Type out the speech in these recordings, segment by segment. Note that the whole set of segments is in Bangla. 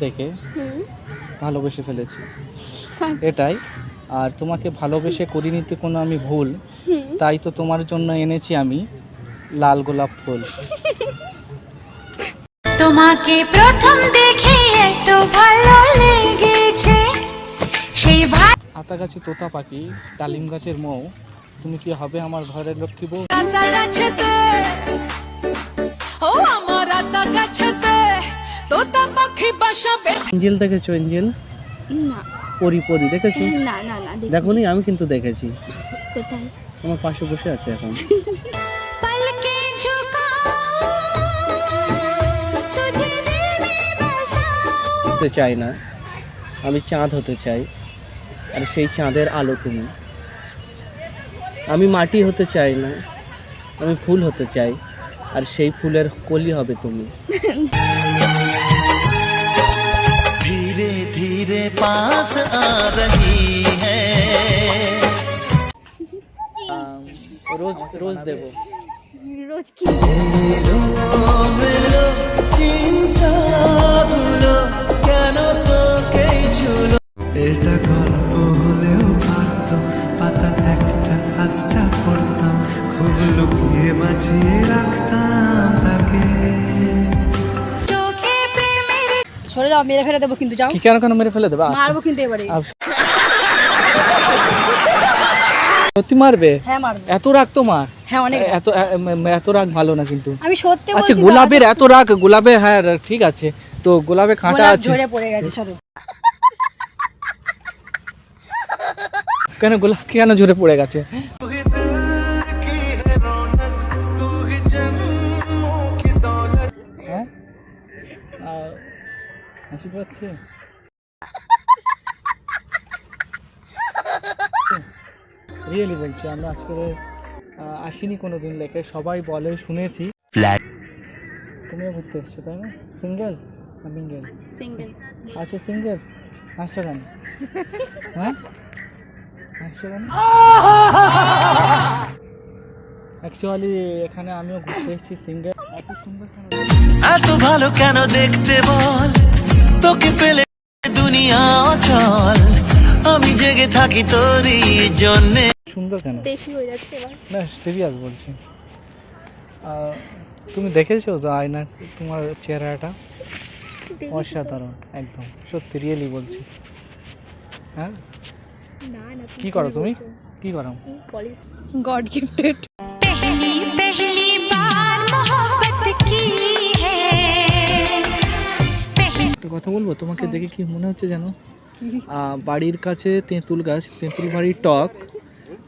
দেখে ভালোবেসে ফেলেছি, এটাই। আর তোমাকে ভালোবেসে করিনি তো কোনো আমি ভুল, তাই তো তোমার জন্য এনেছি আমি লাল গোলাপ ফুল। তোমাকে প্রথম দেখে এত ভালো লেগেছে সেই আতা গাছে তোতা পাখি, ডালিম গাছের মৌ, তুমি কি হবে আমার ঘরের লক্ষ্মী বউ? এঞ্জেল দেখেছো? এঞ্জেল না পরি পরি দেখেছো? না না না দেখোনি? আমি কিন্তু দেখেছি, কোথায়? আমার পাশে বসে আছে এখন। হতে চাই না, আমি চাঁদ হতে চাই, আর সেই চাঁদের আলো তুমি। আমি মাটি হতে চাই না, আমি ফুল হতে চাই, আর সেই ফুলের কলি হবে তুমি। धीरे धीरे पास आ रही है। রোজ রোজ দেবো। রোজ কি? এটা গল্প হলেও পারত, পাতা একটা আজটা পড়তাম, খুব লুকিয়ে বাঁচিয়ে রাখতাম তাকে। সরে যাও, মেরে ফেলে দেবো কিন্তু। যাও। কি কেন কেন মেরে ফেলে দেবে? মারবো কিন্তু এবারে। সত্যি মারবে? হ্যাঁ মারবো। এত রাগ তোমার? হ্যাঁ অনেক। এত রাগ ভালো না কিন্তু। আমি সত্যি বলছি। আচ্ছা গোলাপের এত রাগ? গোলাপে হ্যাঁ ঠিক আছে, তো গোলাপে কাঁটা আছে। ঝরে পড়ে গেছে। সরো। কেন গোলাপ কেন ঝরে পড়ে গেছে? হ্যাঁ হাসি পাচ্ছে। রিয়েলি বলছি, আমরা আজকে আসিনি কোনোদিন লেকে, সবাই বলে শুনেছি। তুমিও ঘুরতে এসছো তাই না? সিঙ্গেল না মিঙ্গেল? সিঙ্গেল। আচ্ছা সিঙ্গেল। হাসছো কেন? হ্যাঁ হাসছো কেন? অ্যাকচুয়ালি এখানে আমিও ঘুরতে এসেছি সিঙ্গেল। এত সুন্দর কেন, এত ভালো কেন দেখতে বল, তোকে পেলে দুনিয়া অচল, আমি জেগে থাকি তোরই জন্যে। সুন্দর কেন? বেশি হয়ে যাচ্ছে এবার। না সিরিয়াস বলছি। তুমি দেখেছো তো আয়নার তোমার চেহারাটা? অসাধারণ একদম, সত্যি রিয়েলি বলছি। হ্যাঁ না না। কি করো তুমি? কি করো? কলেজ। God gifted. पहली पहली बार मोहब्बत की है। একটা কথা বলবো, তোমাকে দেখে কি মনে হচ্ছে জানো? বাড়ির কাছে তেঁতুল গাছ, তেঁতুল বাড়ির টক,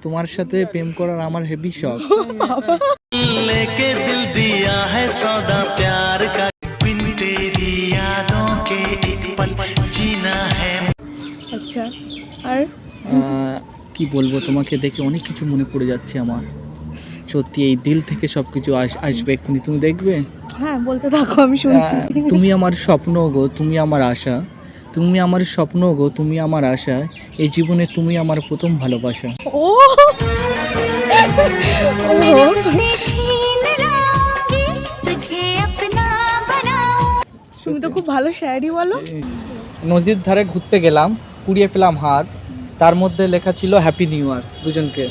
তোমার সাথে প্রেম করার আমার হেভি শখ। लेके दिल दिया है सौदा प्यार का, बिन तेरी यादों के एक पल जीना है। আচ্ছা আর কি বলবো, তোমাকে দেখে অনেক কিছু মনে পড়ে যাচ্ছে আমার। সত্যি এই দিল থেকে সব কিছু আসবে এক্ষুনি, তুমি দেখবে। হ্যাঁ বলতে থাকো, আমি শুনছি। তুমি আমার স্বপ্ন গো, তুমি আমার আশা, তুমি আমার স্বপ্ন গো, তুমি আমার আশা, এই জীবনে তুমি আমার প্রথম ভালোবাসা। ও তুমি তো খুব ভালো শায়রি বলো। নদীর ধারে ঘুরতে গেলাম, কুড়িয়ে পেলাম হার, তার মধ্যে লেখা ছিল হ্যাপি নিউ ইয়ার দুজনকে।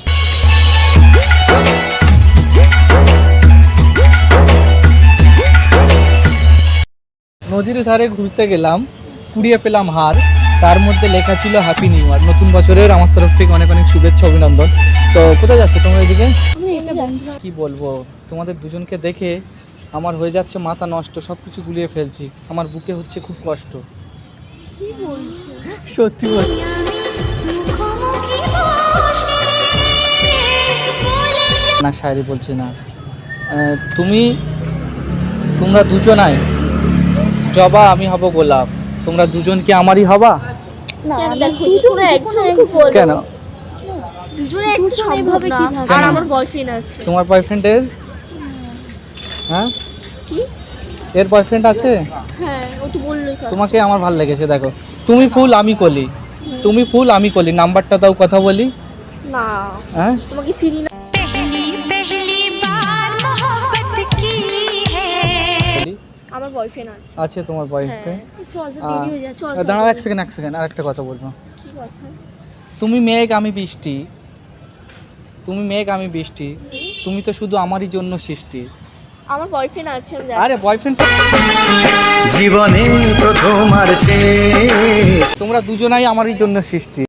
নদীর ধারে ঘুরতে গেলাম, কুড়িয়ে পেলাম হার, তার মধ্যে লেখা ছিল হ্যাপি নিউ ইয়ার। নতুন বছরের আমার তরফ থেকে অনেক অনেক শুভেচ্ছা, অভিনন্দন। তো কোথায় যাচ্ছে তোমরা এদিকে? কি বলবো, তোমাদের দুজনকে দেখে আমার হয়ে যাচ্ছে মাথা নষ্ট, সব কিছু গুলিয়ে ফেলছি, আমার বুকে হচ্ছে খুব কষ্ট। কি বলছো? সত্যি বলছি। না শায়রি বলছি না, তোমরা দুজনাই জবা, আমি হব গোলাপ, তোমরা দুজন কি আমারই হবা? না দুজনে একজনকে বলো। কেন দুজনে এভাবে কিভাবে? আর আমার বয়ফ্রেন্ড আছে। তোমার বয়ফ্রেন্ডের? হ্যাঁ কি এর বয়ফ্রেন্ড আছে? হ্যাঁ ও তো বললই। তোমাকে আমার ভালো লেগেছে, দেখো তুমি ফুল আমি কলি, তুমি ফুল আমি কলি, নাম্বারটা দাও কথা বলি। না হ্যাঁ তোমাকে চিনি না। पहली पहली बार मोहब्बत की है। আমার বয়ফ্রেন্ড আছে। আছে তোমার বয়ফ্রেন্ড? চল দেরি হয়ে যাচ্ছে, চল দাঁড়াও এক সেকেন্ড আর একটা কথা বলবো। কি কথা? তুমি মেঘ আমি বৃষ্টি, তুমি মেঘ আমি বৃষ্টি, তুমি তো শুধু আমারই জন্য সৃষ্টি। আমার বয়ফ্রেন্ড আছে আমি আরে বয়ফ্রেন্ড জীবনে প্রথম আর শেষ তোমরা দুজনাই আমারই জন্য সৃষ্টি।